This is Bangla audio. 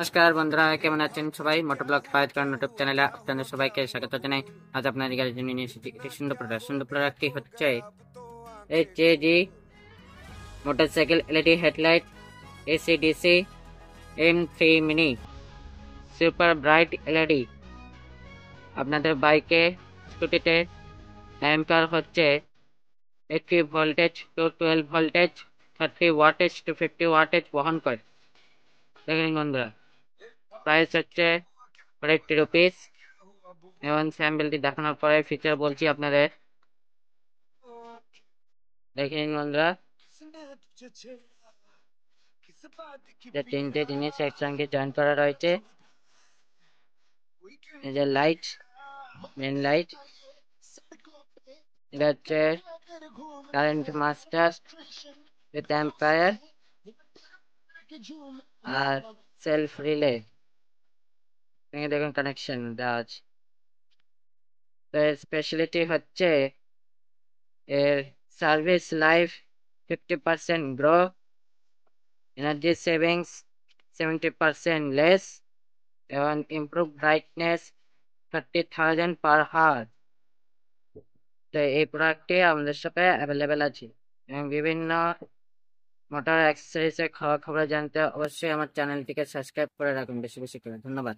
নমস্কার বন্ধুরা, কেমন আছেন সবাই? মোটর ব্লগ ফায়ার করার ইউটিউব চ্যানেলে আপনাদের সবাইকে স্বাগত জানাই। আজ আপনাদের গাড়ির জন্য নিয়ে এসেছি একটি সুন্দর প্রোডাক্টটি হচ্ছে HJG motorcycle LED headlight ACDC M3 mini super bright LED. আপনাদের বাইকে স্কুটিতে অ্যাম্পিয়ার হচ্ছে 80 voltage to 12 voltage 30 wattage to 50 wattage বহন করে। দেখেন বন্ধুরা, প্রাইস হচ্ছে 80 রুপিস। এবং স্যাম্পলটি দেখানোর পরে ফিচার বলছি আপনাদের। দেখেন বন্ধুরা, তিনটে জিনিস একসঙ্গে জয়েন করা রয়েছে। এই যে লাইট, মেন লাইট, এটা হচ্ছে কারেন্ট মাস্টার উইথ অ্যাম্পায়ার আর সেলফ রিলে। দেখুন কানেকশন দেওয়া আছে। স্পেশালিটি হচ্ছে এর service life 50% grow, energy savings 70% less, এবং ইমপ্রুভ ব্রাইটনেস 30,000 পার হাওয়ার। তো এই প্রোডাক্টটি আমাদের সাথে অ্যাভেলেবেল আছে। এবং বিভিন্ন মোটর অ্যাক্সেসরিজের খবর জানতে অবশ্যই আমার চ্যানেলটিকে সাবস্ক্রাইব করে রাখুন বেশি বেশি করে। ধন্যবাদ।